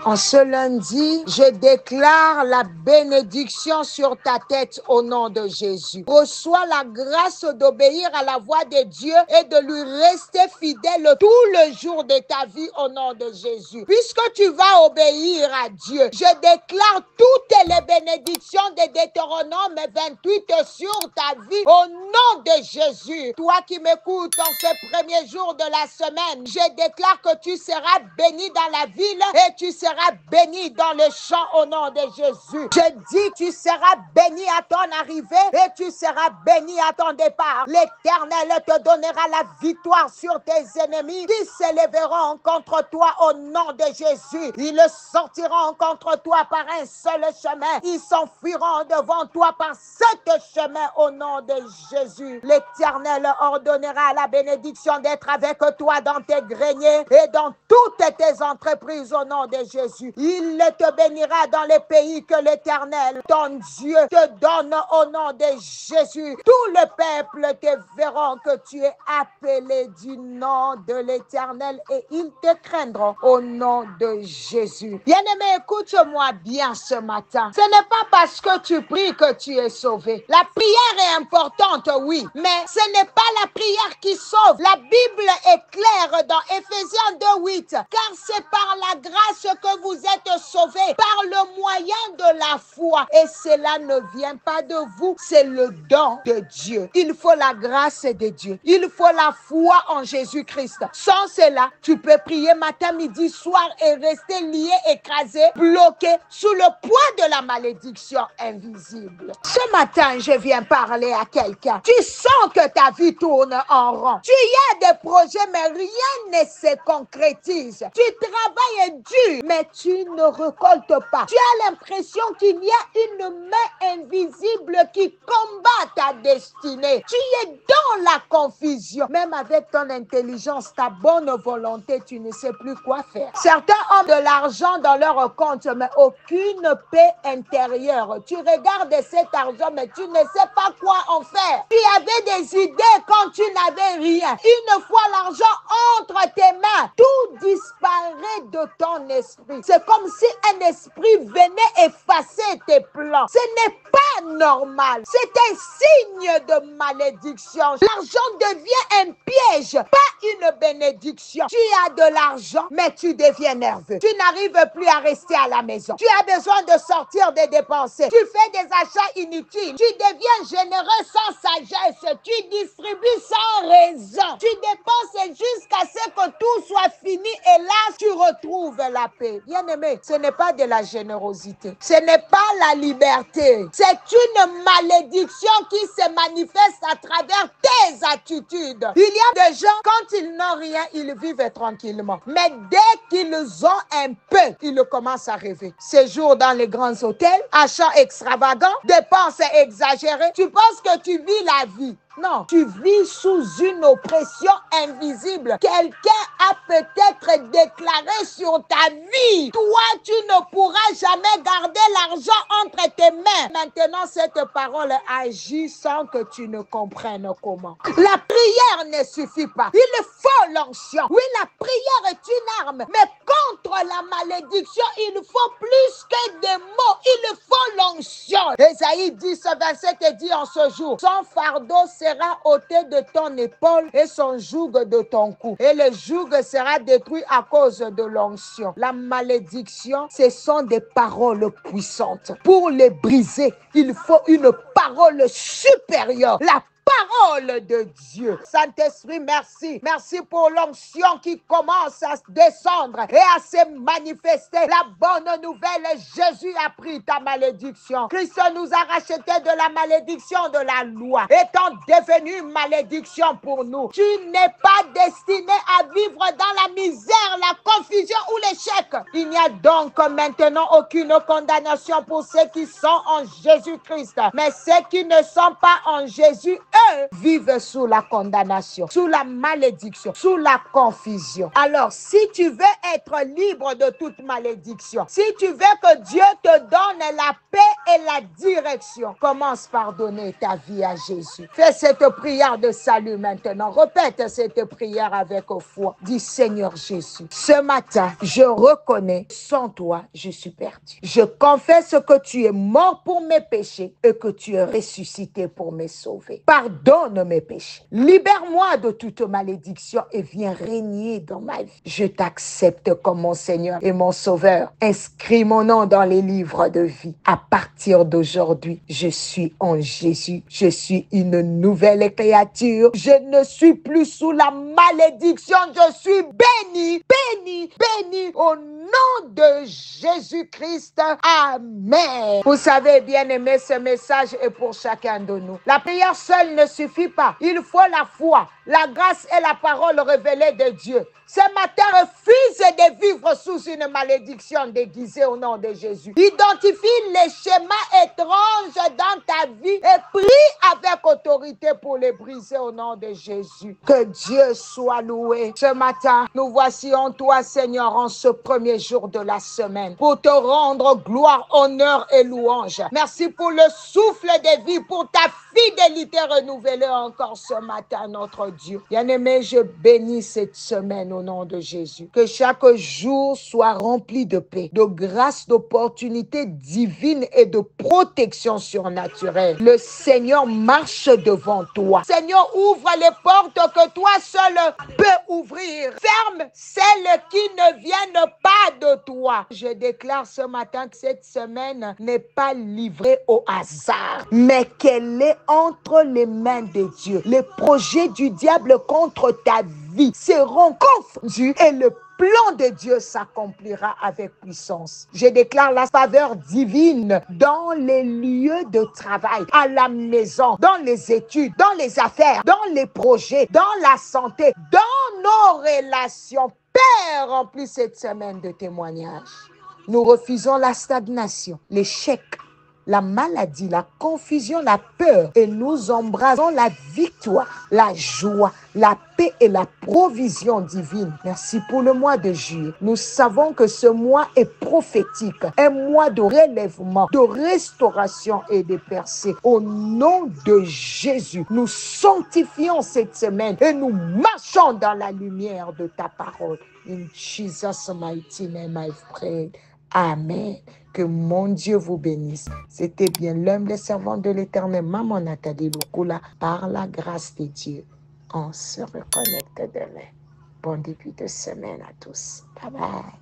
En ce lundi, je déclare la bénédiction sur ta tête au nom de Jésus. Reçois la grâce d'obéir à la voix de Dieu et de lui rester fidèle tout le jour de ta vie au nom de Jésus. Puisque tu vas obéir à Dieu, je déclare toutes les bénédictions de Deutéronome 28 sur ta vie au nom de Jésus. Toi qui m'écoutes en ce premier jour de la semaine, je déclare que tu seras béni dans la ville et tu seras béni dans le champ au nom de Jésus. Je dis, tu seras béni à ton arrivée et tu seras béni à ton départ. L'Éternel te donnera la victoire sur tes ennemis qui s'élèveront contre toi au nom de Jésus. Ils sortiront contre toi par un seul chemin. Ils s'enfuiront devant toi par 7 chemins au nom de Jésus. L'Éternel ordonnera la bénédiction d'être avec toi dans tes greniers et dans toutes tes entreprises au nom de Jésus. Il te bénira dans les pays que l'Éternel, ton Dieu, te donne au nom de Jésus. Tout le peuple te verront que tu es appelé du nom de l'Éternel et ils te craindront au nom de Jésus. Bien-aimé, écoute-moi bien ce matin. Ce n'est pas parce que tu pries que tu es sauvé. La prière est importante, oui, mais ce n'est pas la prière qui sauve. La Bible est claire dans Éphésiens 2:8, car c'est par la grâce que vous êtes sauvés, par le moyen de la foi. Et cela ne vient pas de vous, c'est le don de Dieu. Il faut la grâce de Dieu. Il faut la foi en Jésus-Christ. Sans cela, tu peux prier matin, midi, soir et rester lié, écrasé, bloqué sous le poids de la malédiction invisible. Ce matin, je viens parler à quelqu'un. Tu sens que ta vie tourne en rond. Tu y as des projets, mais rien ne se concrétise. Tu travailles dur, mais tu ne récoltes pas. Tu as l'impression qu'il y a une main invisible qui combat ta destinée. Tu es dans la confusion. Même avec ton intelligence, ta bonne volonté, tu ne sais plus quoi faire. Certains ont de l'argent dans leur compte, mais aucune paix intérieure. Tu regardes cet argent, mais tu ne sais pas quoi en faire. Tu avais des idées quand tu n'avais rien. Une fois l'argent entre tes mains, tout disparaît de ton esprit. C'est comme si un esprit venait effacer tes plans. Ce n'est pas normal. C'est un signe de malédiction. L'argent devient un piège, pas une bénédiction. Tu as de l'argent, mais tu deviens nerveux. Tu n'arrives plus à rester à la maison. Tu as besoin de sortir, de dépenser. Tu fais des achats inutiles. Tu deviens généreux sans sagesse. Tu distribues sans raison. Tu dépenses jusqu'à ce que tout soit fini et là, tu retrouves la paix. Bien-aimé, ce n'est pas de la générosité. Ce n'est pas la liberté. C'est une malédiction qui se manifeste à travers tes attitudes. Il y a des gens, quand ils n'ont rien, ils vivent tranquillement. Mais dès qu'ils ont un peu, ils commencent à rêver. Séjour dans les grands hôtels, achats extravagants, dépenses exagérées. Tu penses que tu vis la vie. Non, tu vis sous une oppression invisible. Quelqu'un a peut-être déclaré sur ta vie, toi, tu ne pourras jamais garder l'argent entre tes mains. Maintenant, cette parole agit sans que tu ne comprennes comment. La prière ne suffit pas. Il faut l'onction. Oui, la prière est une arme, mais contre la malédiction, il faut plus que des mots. Il faut l'onction. Ésaïe 10:27 dit en ce jour, son fardeau sera ôté de ton épaule et son joug de ton cou. Et le joug sera détruit à cause de l'onction. La malédiction, ce sont des paroles puissantes. Pour les briser, il faut une parole supérieure. La parole de Dieu. Saint-Esprit, merci. Merci pour l'onction qui commence à descendre et à se manifester. La bonne nouvelle, Jésus a pris ta malédiction. Christ nous a racheté de la malédiction de la loi, étant devenu malédiction pour nous. Tu n'es pas destiné à vivre dans la misère, la confusion ou l'échec. Il n'y a donc maintenant aucune condamnation pour ceux qui sont en Jésus-Christ. Mais ceux qui ne sont pas en Jésus, eux, vivent sous la condamnation, sous la malédiction, sous la confusion. Alors, si tu veux être libre de toute malédiction, si tu veux que Dieu te donne la paix et la direction, commence par donner ta vie à Jésus. Fais cette prière de salut maintenant. Répète cette prière avec foi. Dis, Seigneur Jésus, ce matin, je reconnais, sans toi, je suis perdu. Je confesse que tu es mort pour mes péchés et que tu es ressuscité pour me sauver. Pardonne mes péchés. Libère-moi de toute malédiction et viens régner dans ma vie. Je t'accepte comme mon Seigneur et mon Sauveur. Inscris mon nom dans les livres de vie. À partir d'aujourd'hui, je suis en Jésus. Je suis une nouvelle créature. Je ne suis plus sous la malédiction. Je suis béni, béni, béni au nom de Jésus-Christ. Amen. Vous savez, bien-aimé, ce message est pour chacun de nous. La prière seule ne suffit pas. Il faut la foi, la grâce et la parole révélée de Dieu. Ce matin, refuse de vivre sous une malédiction déguisée au nom de Jésus. Identifie les schémas étranges dans ta vie et prie avec autorité pour les briser au nom de Jésus. Que Dieu soit loué. Ce matin, nous voici en toi, Seigneur, en ce premier jour de la semaine, pour te rendre gloire, honneur et louange. Merci pour le souffle de vie, pour ta fidélité renouvelée encore ce matin, notre Dieu. Bien-aimé, je bénis cette semaine au nom de Jésus. Que chaque jour soit rempli de paix, de grâce, d'opportunités divines et de protection surnaturelle. Le Seigneur marche devant toi. Seigneur, ouvre les portes que toi seul peux ouvrir. Ferme celles qui ne viennent pas de toi. Je déclare ce matin que cette semaine n'est pas livrée au hasard, mais qu'elle est entre les mains de Dieu. Les projets du diable contre ta vie seront confondus et le plan de Dieu s'accomplira avec puissance. Je déclare la faveur divine dans les lieux de travail, à la maison, dans les études, dans les affaires, dans les projets, dans la santé, dans nos relations. Père, remplis cette semaine de témoignages. Nous refusons la stagnation, l'échec, la maladie, la confusion, la peur, et nous embrassons la victoire, la joie, la paix et la provision divine. Merci pour le mois de juillet. Nous savons que ce mois est prophétique, un mois de relèvement, de restauration et de percée. Au nom de Jésus, nous sanctifions cette semaine et nous marchons dans la lumière de ta parole. In Jesus' mighty name I've prayed. Amen. Que mon Dieu vous bénisse. C'était bien l'humble servant de l'Éternel, Maman Nathalie Lukula, par la grâce de Dieu. On se reconnecte demain. Bon début de semaine à tous. Bye bye.